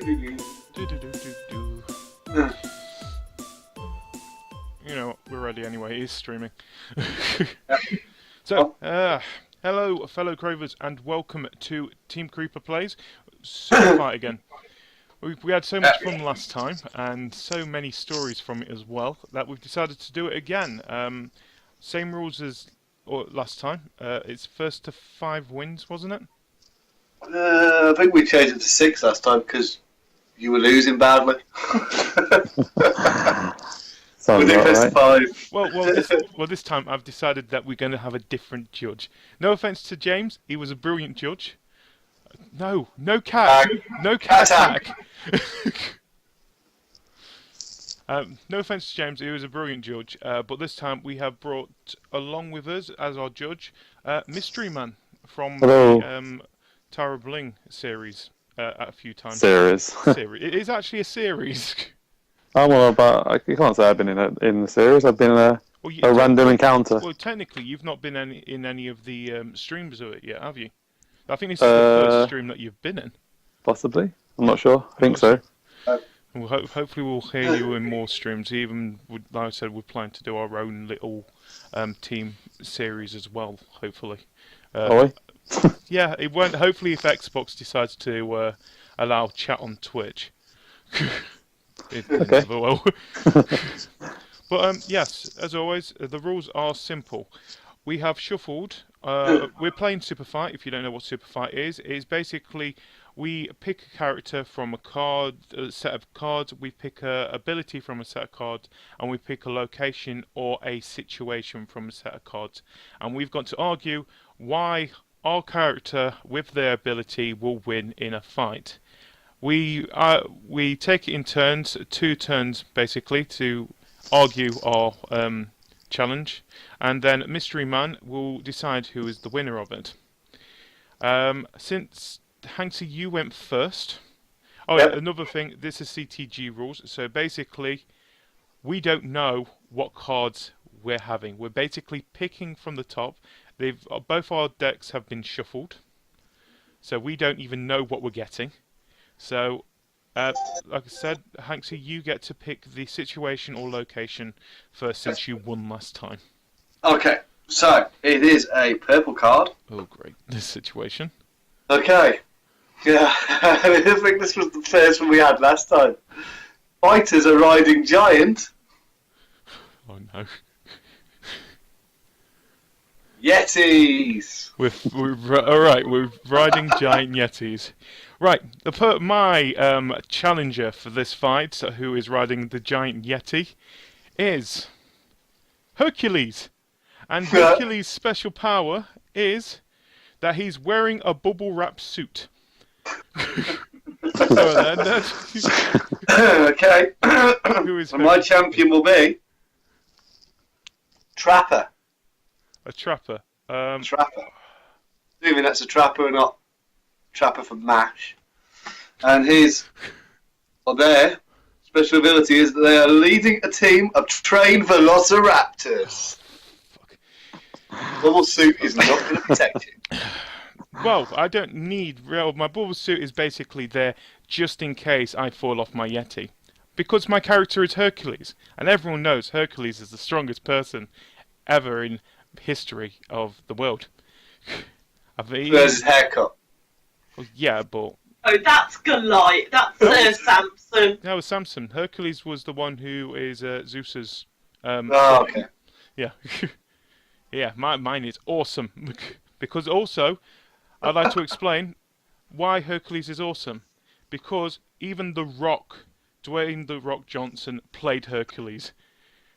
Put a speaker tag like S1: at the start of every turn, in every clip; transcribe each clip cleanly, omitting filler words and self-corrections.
S1: Do-do-do-do-do. You know, we're ready anyway. It is streaming. So, hello, fellow Cravers, and welcome to Team Creeper Plays Superfight again. We had so much fun last time, and so many stories from it as well, that we've decided to do it again. Same rules as last time. It's first to 5 wins, wasn't it?
S2: I think we changed it to 6 last time because you were losing badly.
S3: Sounds
S2: We'll do first to 5.
S1: Well, this time I've decided that we're going to have a different judge. No offense to James, he was a brilliant judge. No cat attack. No offense to James, he was a brilliant judge. But this time we have brought along with us as our judge, Mysteryman from the Tara Bling series a few times.
S3: Series.
S1: It is actually a series.
S3: Oh well, but you can't say I've been in the series. I've been in a random encounter.
S1: Well, technically, you've not been in any of the streams of it yet, have you? I think this is the first stream that you've been in.
S3: Possibly. I'm not sure. I think so.
S1: Well, hopefully we'll hear you in more streams. Even, like I said, we're planning to do our own little team series as well, hopefully.
S3: Are we?
S1: Yeah, it won't. Hopefully, if Xbox decides to allow chat on Twitch.
S3: Okay.
S1: Well. But yes, as always, the rules are simple. We have shuffled. We're playing Superfight. If you don't know what Superfight is, it's basically we pick a character from a set of cards. We pick a ability from a set of cards, and we pick a location or a situation from a set of cards. And we've got to argue why our character with their ability will win in a fight. We take it in turns, 2 turns basically, to argue our challenge, and then Mysteryman will decide who is the winner of it. Since Hanksy, you went first. Oh,
S2: yep.
S1: Yeah, another thing. This is CTG rules, so basically, we don't know what cards we're having. We're basically picking from the top. Both our decks have been shuffled, so we don't even know what we're getting. So, like I said, Hanksy, you get to pick the situation or location first since you won last time.
S2: Okay, so it is a purple card.
S1: Oh, great. This situation.
S2: Okay. Yeah, I think this was the first one we had last time. Fighters are riding giant.
S1: Oh, no.
S2: Yetis.
S1: Alright, we're riding giant yetis. Right, my challenger for this fight, who is riding the giant yeti, is Hercules. And Hercules' special power is that he's wearing a bubble wrap suit.
S2: Okay.
S1: Who is
S2: my champion will be Trapper.
S1: A trapper.
S2: Trapper. Assuming that's a trapper and not Trapper from MASH. And his their special ability is that they are leading a team of trained Velociraptors. Bubble suit is not going to protect you.
S1: Well, I don't need my bubble suit is basically there just in case I fall off my yeti. Because my character is Hercules, and everyone knows Hercules is the strongest person ever in history of the world.
S2: There's his haircut.
S1: Well, yeah, but...
S4: Oh, that's Goliath. That's Samson.
S1: No, it was Samson. Hercules was the one who is Zeus's...
S2: okay.
S1: Yeah. Yeah, mine is awesome. Because also, I'd like to explain why Hercules is awesome. Because even The Rock, Dwayne The Rock Johnson, played Hercules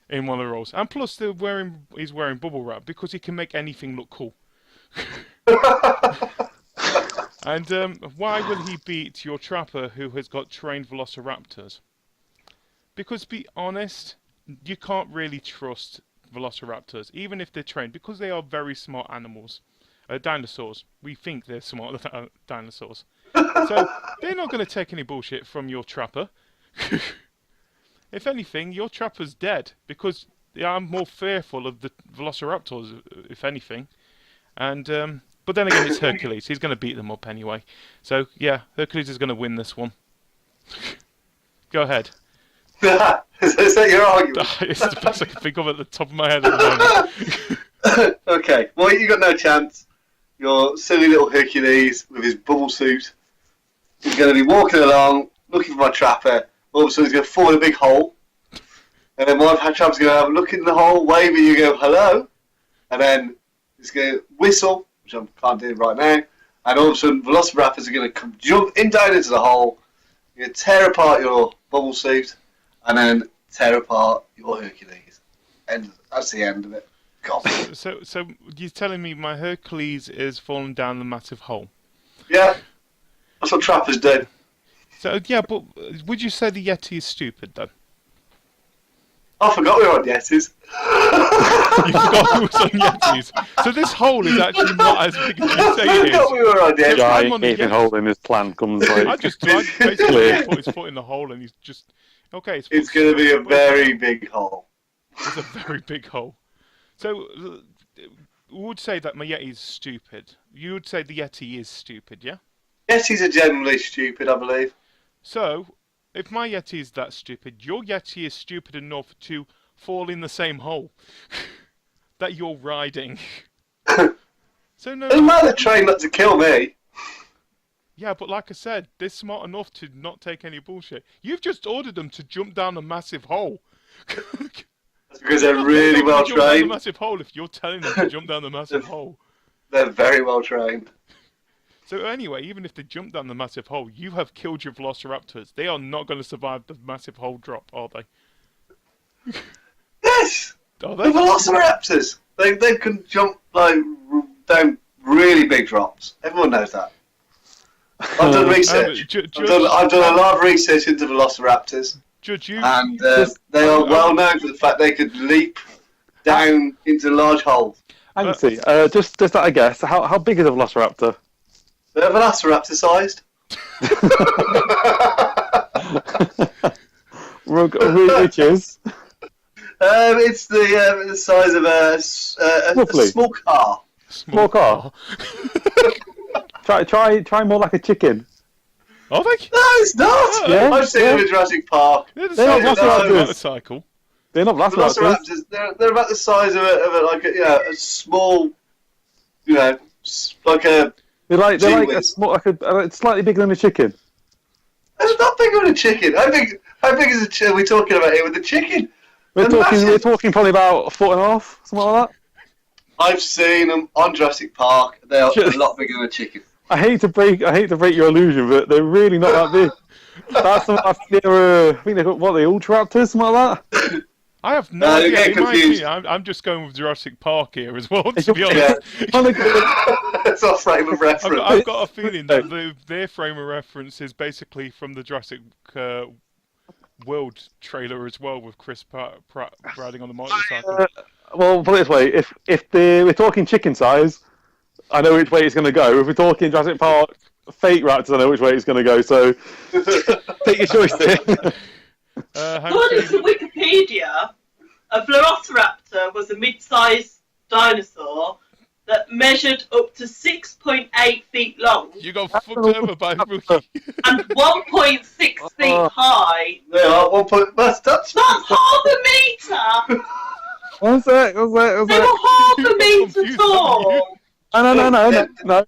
S1: in one of the roles. And plus, he's wearing bubble wrap because he can make anything look cool. And why will he beat your trapper who has got trained Velociraptors? Because, to be honest, you can't really trust Velociraptors, even if they're trained, because they are very smart animals. Dinosaurs. We think they're smart dinosaurs. So, they're not going to take any bullshit from your trapper. If anything, your trapper's dead, because I'm more fearful of the Velociraptors, if anything. And, but then again, it's Hercules. He's going to beat them up anyway. So, yeah, Hercules is going to win this one. Go ahead.
S2: Is that your argument?
S1: It's the best I can think of at the top of my head at the moment.
S2: Okay, well, you got no chance. Your silly little Hercules with his bubble suit is going to be walking along, looking for my trapper. All of a sudden, he's going to fall in a big hole. And then my trapper's going to have a look in the hole, wave at you, go, hello. And then he's going to whistle, which I can't do right now. And all of a sudden, Velociraptors are going to come jump in down into the hole. You're going to tear apart your bubble suit. And then tear apart your Hercules. And that's the end of it. God.
S1: So you're telling me my Hercules is falling down the massive hole?
S2: Yeah, that's what trappers do.
S1: So yeah, but would you say the Yeti is stupid then?
S2: I forgot we were on Yetis.
S1: You forgot who was on Yetis. So this hole is actually not as big as you say
S2: I
S1: it
S2: forgot
S1: is.
S2: we were on Yetis.
S1: I'm on the
S3: Giant
S1: Yeti.
S3: hole in his plan comes like.
S1: I basically put his foot in the hole and he's just okay.
S2: It's going to be a very big hole.
S1: It's a very big hole. So we would say that my Yeti is stupid. You would say the Yeti is stupid, yeah?
S2: Yetis are generally stupid, I believe.
S1: So if my Yeti is that stupid, your Yeti is stupid enough to fall in the same hole that you're riding. So no.
S2: It might have trained not to kill me.
S1: Yeah, but like I said, they're smart enough to not take any bullshit. You've just ordered them to jump down a massive hole.
S2: That's because they're really well
S1: Jump down the
S2: trained.
S1: massive hole if you're telling them to jump down the massive hole.
S2: They're very well trained.
S1: So anyway, even if they jump down the massive hole, you have killed your Velociraptors. They are not going to survive the massive hole drop, are they?
S2: Yes!
S1: Are
S2: The
S1: they?
S2: Velociraptors! They can jump like down really big drops. Everyone knows that. I've done research. I've done a lot of research into Velociraptors.
S1: Judge, you...
S2: And they are well known for the fact they could leap down into large holes.
S3: Hanksy, just out of guess, how big is a Velociraptor?
S2: They're Velociraptor sized.
S3: Which is?
S2: It's the size of a small car.
S3: Small car. Try more like a chicken.
S1: Are they?
S2: No, it's not.
S3: Yeah,
S2: I've seen them in Jurassic Park.
S1: They're the
S3: They're not
S1: size of a
S3: Velociraptors.
S1: motorcycle.
S3: They're not Velociraptors.
S2: Velociraptors. They're about the size of a small, like a.
S3: They're like a
S2: Gee
S3: small, it's slightly bigger than a chicken.
S2: It's not bigger than a chicken. How big is a chicken? Are we talking about here with the chicken?
S3: We're talking probably about a foot and a half, something like that.
S2: I've seen them on Jurassic Park. They are a lot bigger than a chicken.
S3: I hate to break your illusion, but they're really not that big. That's I think they're what the Ultraraptors, something like that.
S1: I have no idea.
S2: you're getting
S1: In my
S2: confused.
S1: opinion, I'm just going with Jurassic Park here as well,
S3: It's
S1: to be
S3: your-
S1: honest.
S2: It's our frame of reference.
S1: I've got a feeling that their frame of reference is basically from the Jurassic World trailer as well, with Chris Pratt riding on the motorcycle.
S3: Well, put it this way: if we're talking chicken size, I know which way it's going to go. If we're talking Jurassic Park fake raptors, I know which way it's going to go. So take your choice there.
S4: According to Wikipedia, a Velociraptor was a mid-sized dinosaur that measured up to 6.8 feet long
S1: You got fucked over by a rookie.
S4: and 1.6 feet high.
S2: They are 1 point. That's
S4: That's half a metre!
S3: One sec.
S4: They were half a metre tall!
S3: No.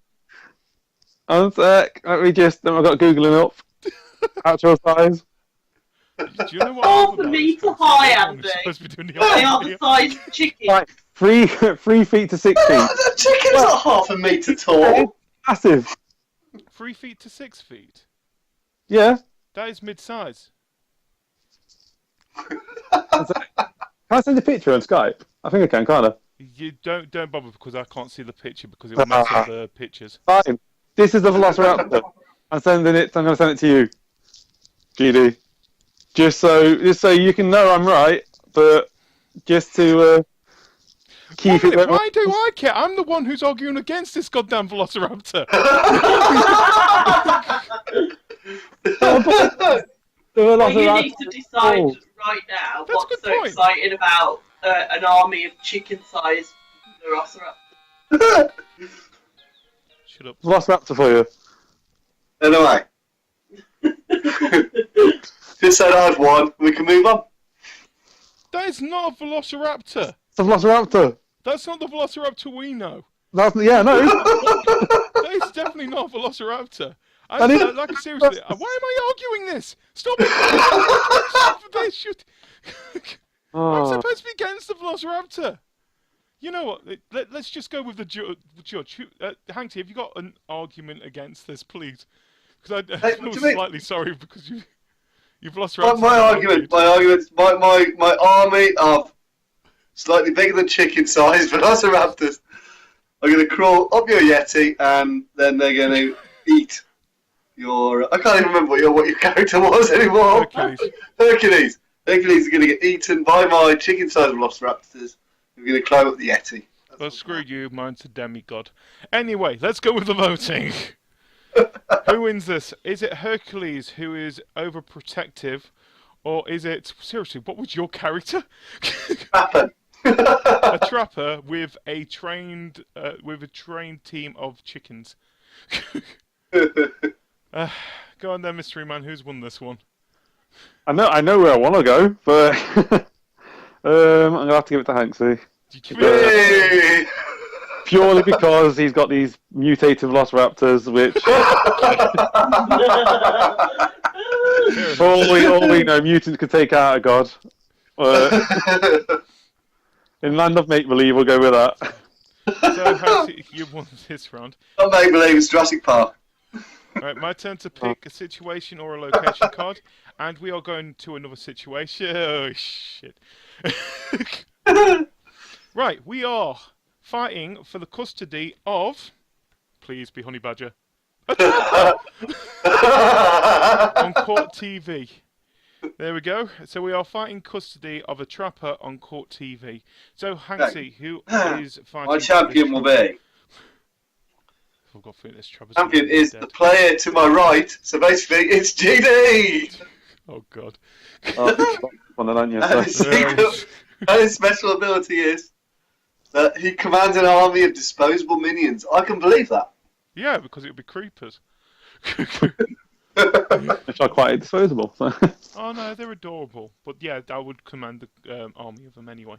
S3: One sec. Let me just. I've got Googling up. Actual size.
S1: Do you know what?
S4: Half a metre high, Andy.
S1: Supposed to be doing the
S4: They are
S1: opposite
S4: the size of chickens.
S3: Like 3 feet to 6 feet.
S2: the chicken's not half a metre
S3: It's
S2: tall.
S3: massive.
S1: here. 3 feet to 6 feet.
S3: Yeah.
S1: That is mid-size.
S3: Can I send a picture on Skype? I think I can, can't I?
S1: You don't bother because I can't see the picture because it will mess up the pictures.
S3: Fine. This is the Velociraptor. I'm going to send it to you, GD. Just so you can know I'm right, but just to keep it.
S1: Why do I care? I'm the one who's arguing against this goddamn Velociraptor.
S4: Well, you need to decide right now
S1: That's a
S4: what's
S1: good
S4: so
S1: point.
S4: exciting about an army of chicken-sized Velociraptors.
S1: Shut up.
S3: Velociraptor for you.
S2: Anyway, Just said I've won. We can move on.
S1: That is not a Velociraptor.
S3: It's a Velociraptor.
S1: That's not the Velociraptor we know.
S3: Yeah, no.
S1: That is definitely not a Velociraptor. Like seriously, why am I arguing this? Stop it! Stop this! I'm supposed to be against the Velociraptor. You know what? Let's just go with the judge. Hanksy, have you got an argument against this, please? Because I feel slightly sorry because you've Velociraptor.
S2: My argument, my army of slightly bigger than chicken-sized Velociraptors are going to crawl up your Yeti, and then they're going to eat your. I can't even remember what your character was anymore. Hercules. Hercules is going to get eaten by my chicken-sized Velociraptors. We're going to climb up the Yeti.
S1: Well, screw you. Mine's a demigod. Anyway, let's go with the voting. Who wins this? Is it Hercules, who is overprotective, or is it seriously? What was your character?
S2: Trapper.
S1: A trapper with a trained team of chickens. Go on then, Mysteryman. Who's won this one?
S3: I know where I want to go, but I'm gonna have to give it to Hanksy. Purely because he's got these mutated Velociraptors, which all we know, mutants can take out a god. In Land of Make Believe, we'll go with that.
S1: So, Hanksy, you won this round.
S2: Not Make Believe, it's Jurassic Park.
S1: Right, my turn to pick a situation or a location card, and we are going to another situation. Oh, shit. Right, we are fighting for the custody of... Please be Honey Badger. On Court TV. There we go. So we are fighting custody of a trapper on Court TV. So, Hanksy, who is fighting...
S2: My champion will be...
S1: I've got to think this trapper's
S2: champion is
S1: dead.
S2: the player to my right, so basically it's GD!
S1: Oh, God.
S2: And his special ability is that he commands an army of disposable minions. I can believe that.
S1: Yeah, because it would be creepers.
S3: Which are quite disposable. So.
S1: Oh no, they're adorable. But yeah, I would command the army of them anyway.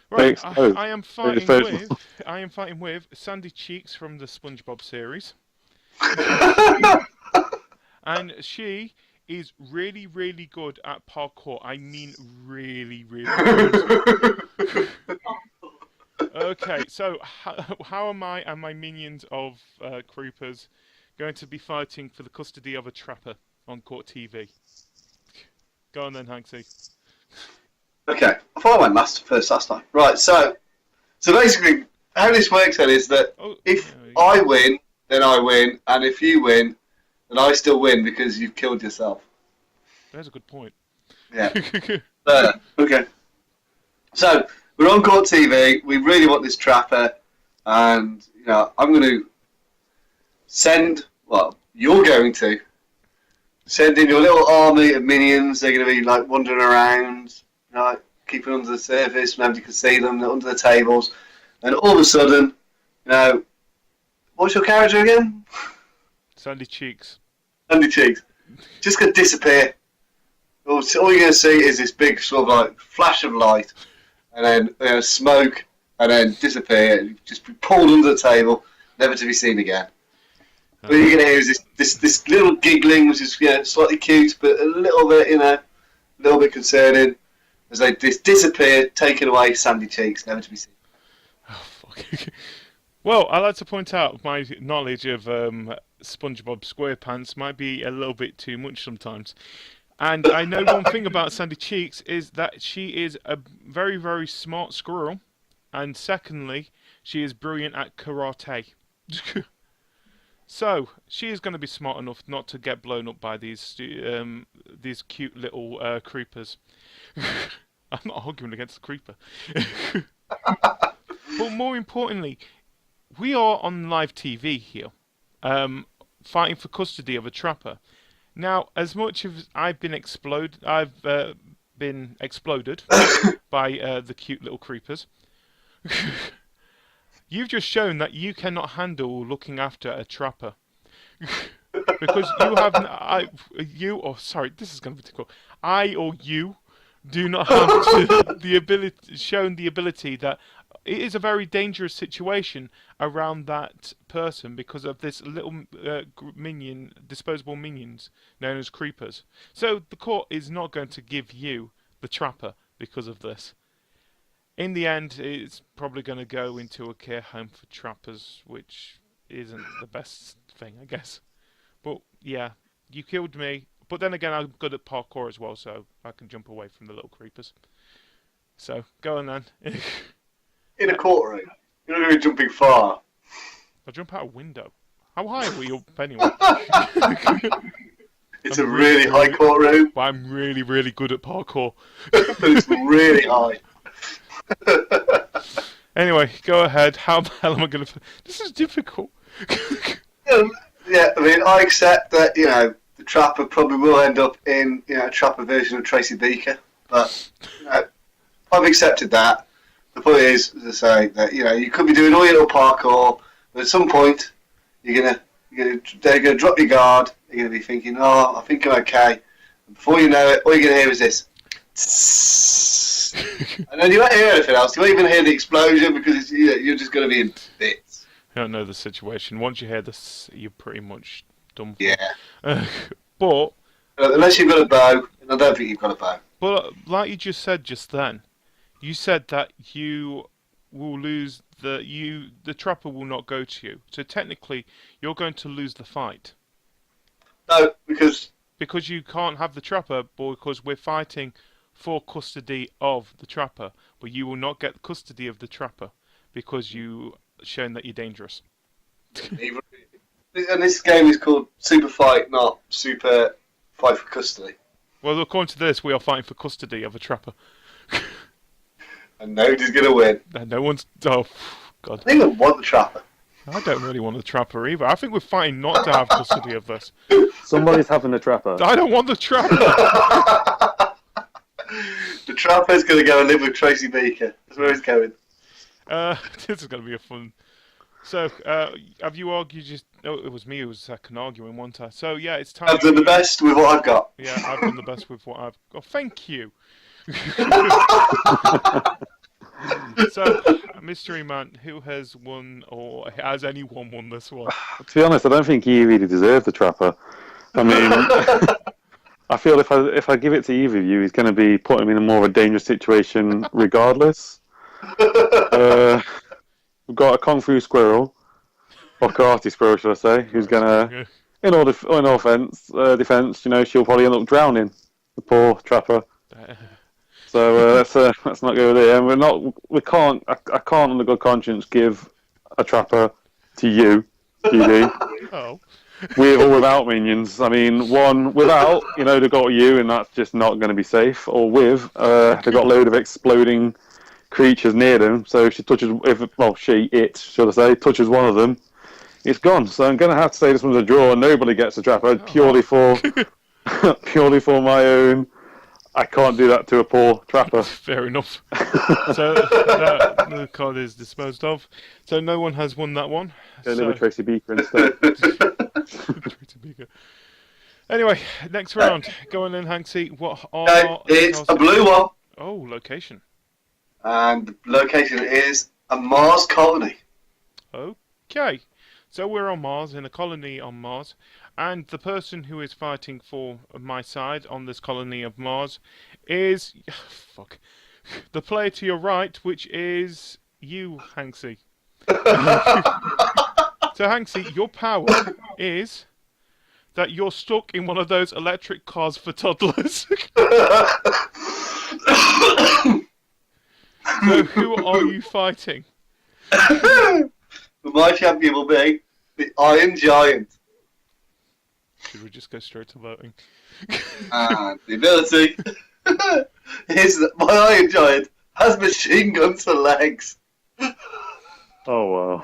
S1: Right, I am fighting with Sandy Cheeks from the SpongeBob series, and she is really, really good at parkour. I mean, really, really good. Okay, so how am I and my minions of creepers going to be fighting for the custody of a trapper on Court TV? Go on then, Hanksy.
S2: Okay, I thought I went last time. Right, so basically, how this works then is that if I win, then I win, and if you win, then I still win because you've killed yourself.
S1: That's a good point.
S2: Yeah. Okay. So we're on Court TV. We really want this trapper, and I'm going to send. Well, you're going to send in your little army of minions. They're going to be like wandering around, keeping under the surface. Nobody can see them. They're under the tables, and all of a sudden, what's your character again?
S1: Sandy Cheeks.
S2: Sandy Cheeks. Just going to disappear. All you're going to see is this big sort of like flash of light, and then smoke, and then disappear. Just be pulled under the table, never to be seen again. What you're going to hear is this little giggling, which is slightly cute, but a little bit concerning, as they disappear, taken away, Sandy Cheeks, never to be seen.
S1: Oh fuck. Well, I like to point out my knowledge of SpongeBob SquarePants might be a little bit too much sometimes. And I know one thing about Sandy Cheeks is that she is a very, very smart squirrel. And secondly, she is brilliant at karate. So, she is going to be smart enough not to get blown up by these cute little creepers. I'm not arguing against the creeper. But more importantly, we are on live TV here, fighting for custody of a trapper. Now, as much as I've been exploded by the cute little creepers. You've just shown that you cannot handle looking after a trapper. Because you have sorry, this is going to be difficult. I or you do not have shown the ability that it is a very dangerous situation around that person because of this little disposable minions known as creepers. So the court is not going to give you the trapper because of this. In the end, it's probably going to go into a care home for trappers, which isn't the best thing, I guess. But yeah, you killed me. But then again, I'm good at parkour as well, so I can jump away from the little creepers. So, go on then.
S2: In a courtroom. You're not going to be jumping far.
S1: I'll jump out a window. How high are we up anyway?
S2: It's a really high courtroom.
S1: But I'm really, really good at parkour.
S2: But it's really high.
S1: Anyway, go ahead. How the hell am I going to... This is difficult.
S2: Yeah, I mean, I accept that, the trapper probably will end up in, a trapper version of Tracy Beaker. But, I've accepted that. The point is, as I say, that, you could be doing all your little parkour, but at some point, they're gonna drop your guard. You're gonna be thinking, "Oh, I think I'm okay." And before you know it, all you're gonna hear is this, and then you won't hear anything else. You won't even hear the explosion because you're just gonna be in bits.
S1: You don't know the situation. Once you hear this, you're pretty much done for.
S2: Yeah.
S1: But
S2: unless you've got a bow, and I don't think you've got a bow.
S1: But like you just said just then, you said that you will lose the trapper will not go to you. So technically, you're going to lose the fight.
S2: No, because
S1: you can't have the trapper, because we're fighting for custody of the trapper, but you will not get custody of the trapper because you shown that you're dangerous.
S2: And this game is called Superfight, not Super Fight for Custody.
S1: Well, according to this, we are fighting for custody of a trapper.
S2: And nobody's going to win.
S1: And no one's... Oh, God.
S2: I don't even want the trapper.
S1: I don't really want the trapper either. I think we're fighting not to have custody of this.
S3: Somebody's having the trapper.
S1: I don't want the trapper.
S2: The trapper's going to go and live with Tracy Beaker. That's where he's going.
S1: This is going to be a fun... So, have you argued just... Oh, it was me who was second arguing, wasn't I? So, yeah, it's time...
S2: I've done the best with what I've got.
S1: Yeah, I've done the best with what I've got. Oh, thank you. So, Mysteryman, who has won, or has anyone won this one?
S3: To be honest, I don't think he really deserved the trapper. I mean, I feel if I give it to either of you, he's going to be putting him in a more of a dangerous situation regardless. We've got a Kung Fu squirrel, or karate squirrel, should I say, who's going to, in all defense, she'll probably end up drowning, the poor trapper. So let's not go there. And I can't on good conscience give a trapper to you, GD.
S1: Oh.
S3: With or without minions. I mean, one without, they've got you, and that's just not going to be safe. Or with, they've got a load of exploding creatures near them. So if she touches, should I say, touches one of them, it's gone. So I'm going to have to say this one's a draw, and nobody gets a trapper purely for my own. I can't do that to a poor trapper.
S1: Fair enough. So the card is disposed of. So no one has won that one.
S3: Go live with Tracy Beaker instead.
S1: Tracy Beaker. Anyway, next round. Go on then, Hanksy. What are...
S2: It's a blue one.
S1: Oh, location.
S2: And the location is a Mars colony.
S1: Okay. So we're on Mars, in a colony on Mars. And the person who is fighting for my side on this colony of Mars is... Fuck. The player to your right, which is you, Hanksy. So, Hanksy, your power is that you're stuck in one of those electric cars for toddlers. So, who are you fighting?
S2: My champion will be the Iron Giant.
S1: Should we just go straight to voting?
S2: And the ability is that my Iron Giant has machine guns for legs.
S3: Oh, wow.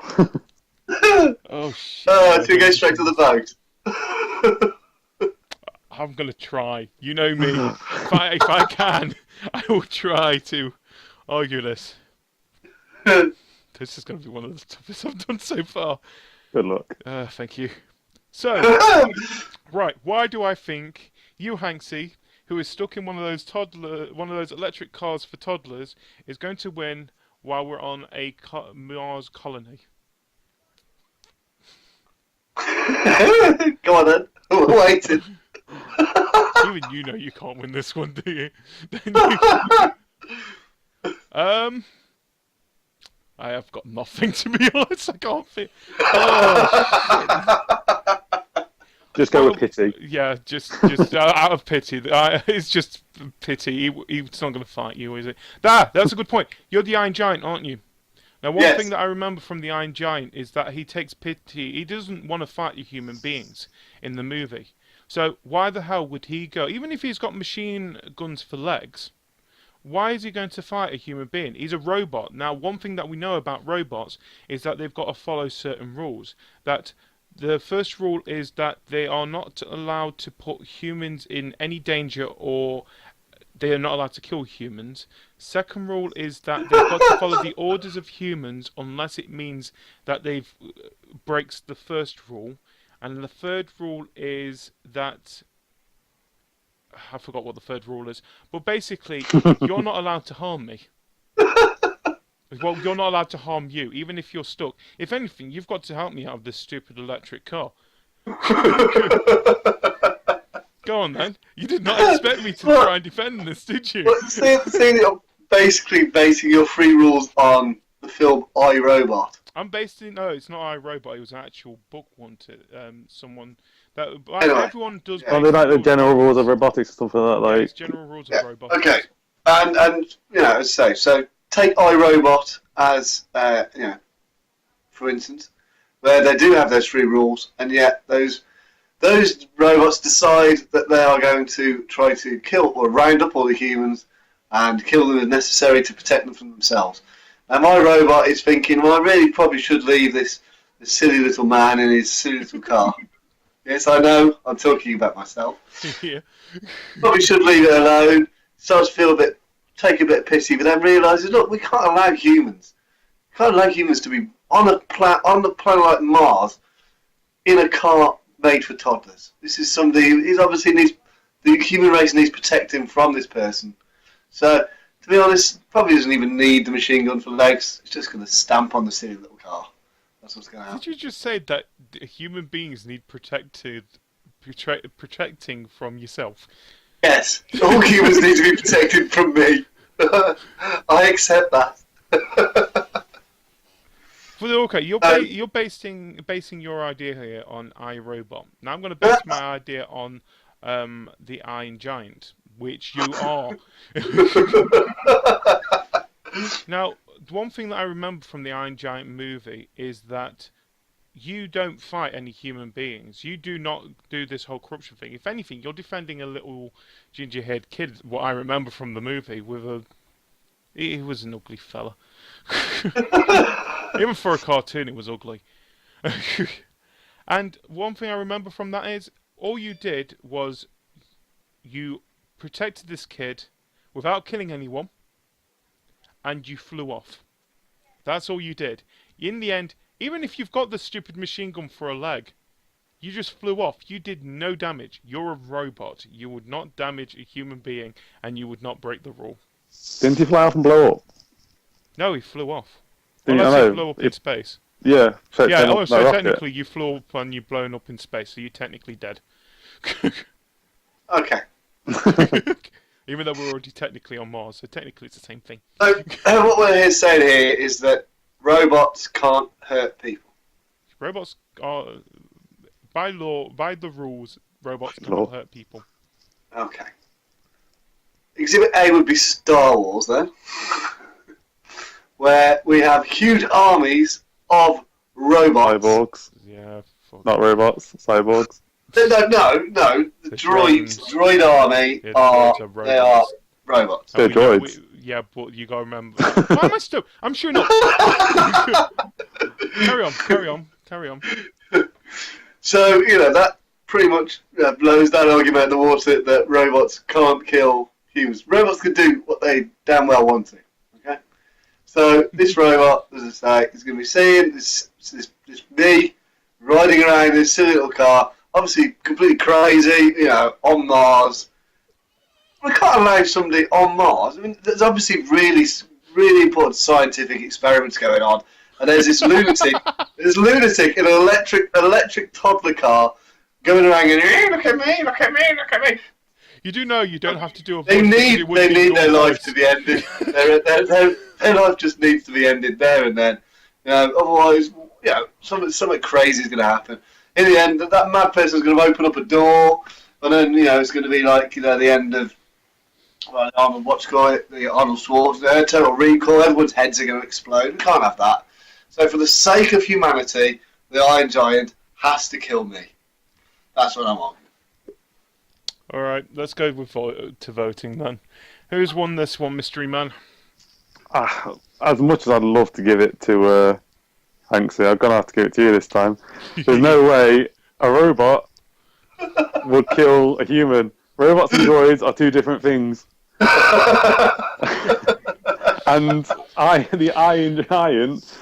S1: Oh, shit.
S2: So we go straight to the vote.
S1: I'm going to try. You know me. If I can, I will try to argue this. This is going to be one of the toughest I've done so far.
S3: Good luck.
S1: Thank you. So, right, why do I think you, Hanksy, who is stuck in one of those electric cars for toddlers, is going to win while we're on a Mars colony?
S2: Go on then. We're waiting.
S1: Even you know you can't win this one, do you? I have got nothing, to be honest. I can't think. Oh,
S3: Just go with pity.
S1: yeah, just out of pity. It's just pity. He's not going to fight you, is it? That's a good point. You're the Iron Giant, aren't you? Now, one
S2: Yes.
S1: thing that I remember from the Iron Giant is that he takes pity. He doesn't want to fight the human beings in the movie. So why the hell would he go? Even if he's got machine guns for legs, why is he going to fight a human being? He's a robot. Now, one thing that we know about robots is that they've got to follow certain rules. That the first rule is that they are not allowed to put humans in any danger, or they are not allowed to kill humans. Second rule is that they've got to follow the orders of humans unless it means that they've breaks the first rule. And the third rule is that I forgot what the third rule is, but basically you're not allowed to harm me. Well, you're not allowed to harm you, even if you're stuck. If anything, you've got to help me out of this stupid electric car. Go on, then. You did not expect me to try and defend this, did you?
S2: But seeing you're basically basing your free rules on the film I, Robot.
S1: I'm based in... No, it's not iRobot. It was an actual book one to someone... that
S2: Anyway.
S1: Everyone does...
S3: Are they like the general rules of robotics or something like that?
S1: Yeah,
S3: Like,
S1: it's general rules of robotics.
S2: Okay. And you know, as I say, so take iRobot as, you know, for instance, where they do have those free rules, and yet those robots decide that they are going to try to kill or round up all the humans and kill them as necessary to protect them from themselves. And my robot is thinking, well, I really probably should leave this silly little man in his silly little car. Yes, I know, I'm talking about myself.
S1: Yeah.
S2: Probably should leave it alone. Starts to feel take a bit of pity, but then realises, look, we can't allow humans. We can't allow humans to be on the planet like Mars in a car made for toddlers. This is somebody he's obviously needs. The human race needs protecting from this person. So, to be honest, probably doesn't even need the machine gun for legs. It's just going to stamp on the silly little car. That's what's going to happen.
S1: Did you just say that human beings need protecting from yourself?
S2: Yes, all humans need to be protected from me. I accept that.
S1: Well, okay, you're basing your idea here on iRobot. Now I'm going to base my idea on the Iron Giant, which you are. Now, one thing that I remember from the Iron Giant movie is that you don't fight any human beings. You do not do this whole corruption thing. If anything, you're defending a little ginger-haired kid, what I remember from the movie, he was an ugly fella. Even for a cartoon, it was ugly. And one thing I remember from that is, all you did was you protected this kid without killing anyone, and you flew off. That's all you did. In the end, even if you've got the stupid machine gun for a leg, you just flew off. You did no damage. You're a robot. You would not damage a human being, and you would not break the rule.
S3: didn't he fly off and blow up?
S1: No, he flew off.
S3: Didn't
S1: Unless
S3: I
S1: he
S3: know,
S1: flew up in space.
S3: Yeah. So
S1: Yeah,
S3: no
S1: so
S3: rocket.
S1: technically you flew up and you're blown up in space, so you're technically dead.
S2: Okay.
S1: Even though we're already technically on Mars, so technically it's the same thing.
S2: So, what we're saying here is that robots can't hurt people.
S1: Robots are, by law, by the rules, robots
S3: By
S1: cannot
S3: law.
S1: hurt people.
S2: Okay. Exhibit A would be Star Wars, then, where we have huge armies of robots.
S3: Cyborgs,
S1: Yeah, fuck.
S3: not robots. Cyborgs.
S2: No. The
S1: The
S2: droid army
S1: Yeah,
S2: are
S1: droids are
S2: they are
S1: robots.
S2: robots.
S3: They're
S1: And we know-
S3: droids.
S1: yeah, but you gotta remember. Why am I still? I'm sure not. Carry on.
S2: So that pretty much blows that argument in the water that robots can't kill humans. Robots can do what they damn well want to. Okay. So this robot, as I say, is going to be seeing this me riding around in this silly little car, obviously completely crazy, you know, on Mars. We can't allow somebody on Mars. I mean, there's obviously really important scientific experiments going on, and there's this lunatic, in an electric toddler car going around going, hey, look at me, look at me, look at me.
S1: You do know you don't have to do a voice.
S2: They need their life
S1: voice.
S2: to be ended. Their life just needs to be ended there and then. You know, otherwise, you know, something crazy is going to happen. In the end, that mad person's going to open up a door, and then, you know, it's going to be like, you know, the end of, well, Arnold, what's called it, the Arnold Schwarzenegger, Total Recall. Everyone's heads are going to explode. We can't have that. So, for the sake of humanity, the Iron Giant has to kill me. That's what I'm on.
S1: All right, let's go with to voting then. Who's won this one, Mysteryman?
S3: As much as I'd love to give it to Hanksy, I'm going to have to give it to you this time. There's no way a robot would kill a human. Robots and droids are two different things. And the Iron Giant,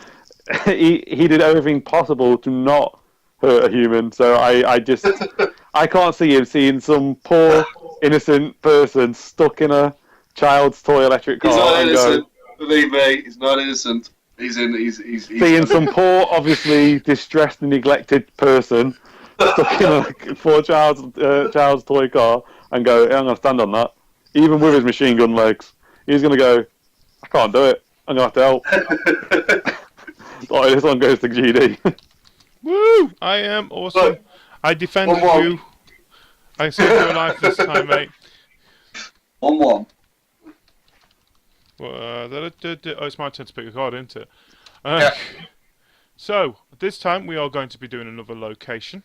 S3: he did everything possible to not hurt a human. So I can't see him seeing some poor innocent person stuck in a child's toy electric car.
S2: He's not innocent. Believe me, he's not innocent. He's
S3: seeing some poor, obviously distressed and neglected person stuck in a poor child's toy car and go, hey, I'm going to stand on that. Even with his machine gun legs, he's going to go, I can't do it. I'm going to have to help. Oh, this one goes to GD.
S1: Woo! I am awesome.
S2: Look,
S1: I defended you. I saved your life this time, mate.
S2: 1-1.
S1: Oh, it's my turn to pick a card, isn't it?
S2: Yeah.
S1: So, this time we are going to be doing another location.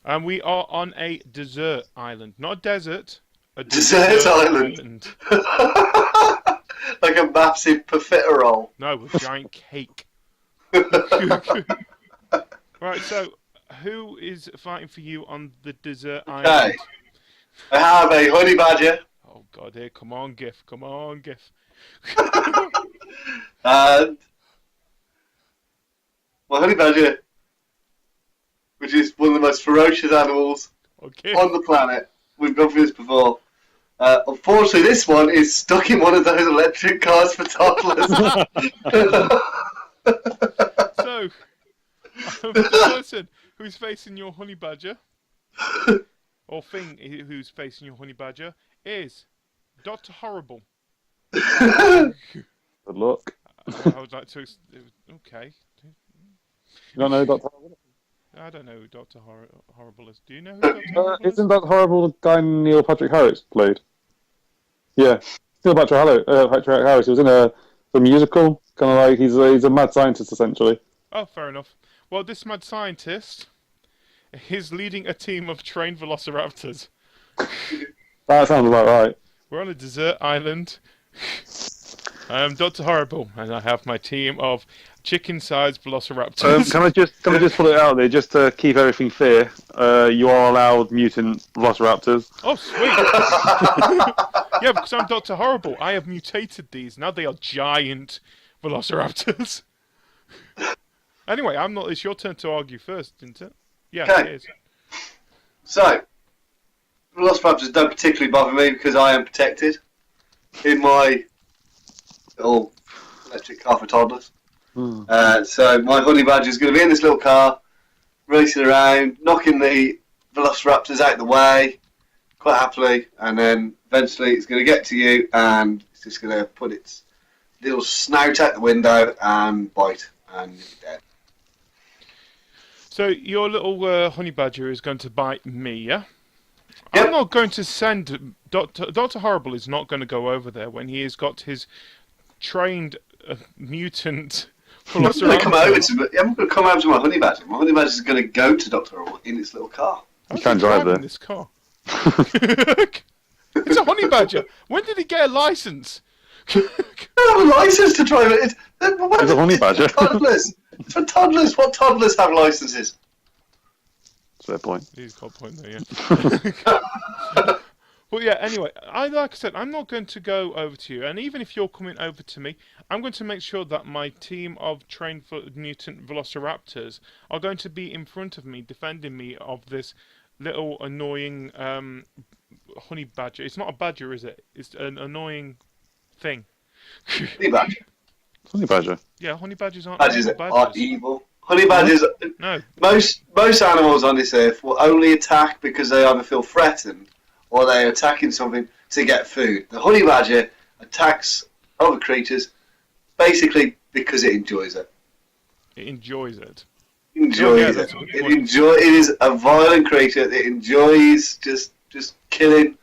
S1: And we are on a desert island. Not a desert. A
S2: Desert island. Like a massive profiterole.
S1: No, a giant cake. Right, so who is fighting for you on the desert island?
S2: I have a honey badger.
S1: Oh God, here, come on, GIF, come on, GIF.
S2: And my honey badger, which is one of the most ferocious animals on the planet. We've gone through this before. Unfortunately, this one is stuck in one of those electric cars for toddlers.
S1: So, the person who's facing your honey badger, or thing who's facing your honey badger, is Dr. Horrible.
S3: Good luck.
S1: I would like to. Okay.
S3: You don't know Dr. Horrible?
S1: I don't know who Dr. Horrible is. Do you know who Dr. Horrible is?
S3: Isn't Dr. Horrible the guy Neil Patrick Harris played? Yeah. Neil Patrick Harris. He was in a musical. Kind of like he's a mad scientist, essentially.
S1: Oh, fair enough. Well, this mad scientist is leading a team of trained Velociraptors.
S3: That sounds about right.
S1: We're on a desert island. I am Dr. Horrible, and I have my team of chicken-sized Velociraptors.
S3: Can I just put it out there, just to keep everything fair? You are allowed mutant Velociraptors.
S1: Oh, sweet! Yeah, because I'm Dr. Horrible. I have mutated these. Now they are giant Velociraptors. Anyway, it's your turn to argue first, isn't it? Yeah,
S2: Okay.
S1: it is.
S2: So, Velociraptors don't particularly bother me because I am protected in my little electric car for toddlers. So my honey badger is going to be in this little car, racing around, knocking the Velociraptors out of the way quite happily, and then eventually it's going to get to you and it's just going to put its little snout out the window and bite, and you'll be dead.
S1: So your little honey badger is going to bite me, yeah?
S2: Yep.
S1: I'm not going to send... Dr. Horrible is not going to go over there when he has got his trained mutant Velociraptor.
S2: I'm going to come over to my honey badger. My honey badger is going to go to Dr. Horrible in its little car.
S3: You can't drive there.
S1: This car. It's a honey badger. When did he get a license?
S2: I don't have a license to drive it.
S3: It's a honey badger.
S2: Toddlers. It's for toddlers. What toddlers have licenses?
S3: That's a fair point.
S1: He's got a point there, yeah. But yeah, anyway, like I said, I'm not going to go over to you, and even if you're coming over to me, I'm going to make sure that my team of trained mutant Velociraptors are going to be in front of me, defending me of this little annoying honey badger. It's not a badger, is it? It's an annoying thing.
S2: Honey badger.
S3: Honey badger.
S1: Yeah, honey badgers aren't
S2: Badgers
S1: evil
S2: are
S1: badgers.
S2: evil. Honey badgers.
S1: No.
S2: Most animals on this earth will only attack because they either feel threatened or they're attacking something to get food. The honey badger attacks other creatures basically because it enjoys it.
S1: It enjoys it.
S2: Enjoys
S1: yeah,
S2: it.
S1: that's a good
S2: It
S1: point.
S2: It is a violent creature that enjoys just killing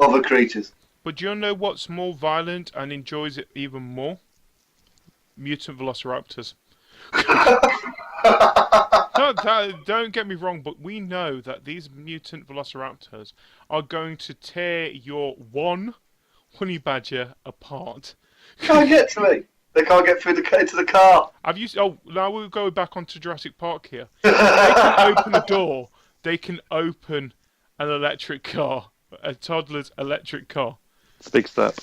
S2: other creatures.
S1: But do you know what's more violent and enjoys it even more? Mutant Velociraptors. Don't get me wrong, but we know that these mutant Velociraptors are going to tear your one honey badger apart.
S2: Can't get to me. They can't get through into the car.
S1: Have you? Oh, now we'll go back onto Jurassic Park here. They can open a door. They can open an electric car, a toddler's electric car.
S3: It's a big step.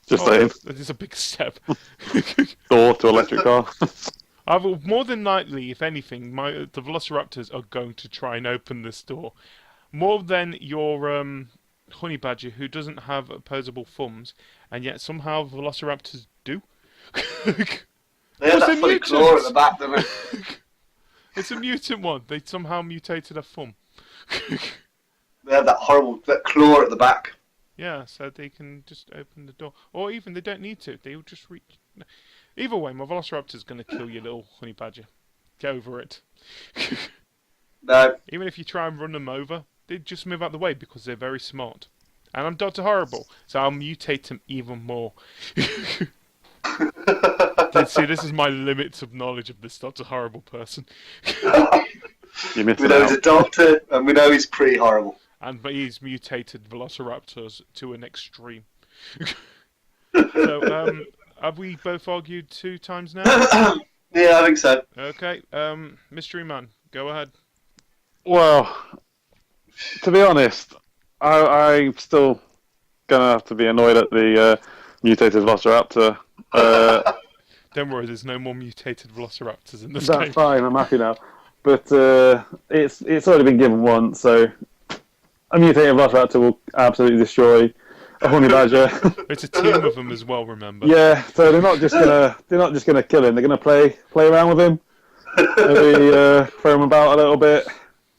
S3: Just saying.
S1: That is a big step.
S3: Door to electric car.
S1: More than likely, if anything, the Velociraptors are going to try and open this door. More than your honey badger, who doesn't have opposable thumbs, and yet somehow Velociraptors do.
S2: They have that funny claw at the back, don't they?
S1: It's a mutant one. They somehow mutated a thumb.
S2: They have that claw at the back.
S1: Yeah, so they can just open the door. Or even they don't need to. They'll just reach. Either way, my Velociraptor's going to kill your little honey badger. Get over it.
S2: No.
S1: Even if you try and run them over, they just move out the way because they're very smart. And I'm Dr. Horrible, so I'll mutate them even more. See, this is my limits of knowledge of this Dr. Horrible person.
S3: You missed
S2: We
S3: it
S2: know
S3: out.
S2: he's a doctor, and we know he's pretty horrible.
S1: And he's mutated Velociraptors to an extreme. So, have we both argued 2 times now?
S2: Yeah, I think so.
S1: Okay, Mysteryman, go ahead.
S3: Well, to be honest, I'm still gonna have to be annoyed at the mutated Velociraptor.
S1: Don't worry, there's no more mutated Velociraptors in this
S3: That's
S1: game.
S3: fine. I'm happy now. But it's already been given once, so a mutated Velociraptor will absolutely destroy a honey badger.
S1: It's a team of them as well, remember?
S3: Yeah, so they're not just gonna kill him. They're gonna play around with him. Maybe throw him about a little bit,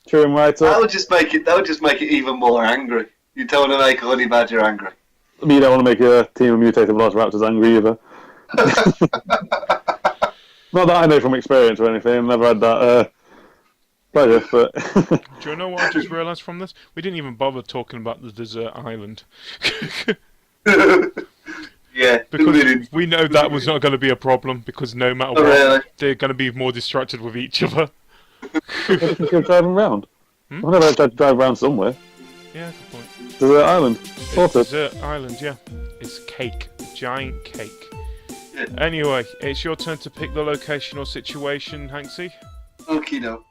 S3: chew him right up.
S2: That would just make it even more angry. You don't want to make a honey badger angry.
S3: I mean, you don't want to make a team of mutated Velociraptors angry either. Not that I know from experience or anything. I've never had that pleasure, but
S1: Do you know what I just realised from this? We didn't even bother talking about the desert island.
S2: Yeah,
S1: Because we know that was not going to be a problem, because no matter what,
S2: really.
S1: they're going to be more distracted with each other.
S3: you can keep driving around. I've never had to drive around somewhere.
S1: Yeah, good point.
S3: Desert island.
S1: It's
S3: Sorted.
S1: desert island, yeah. It's cake. Giant cake.
S2: Yeah.
S1: Anyway, it's your turn to pick the location or situation, Hanksy.
S2: Okie doke.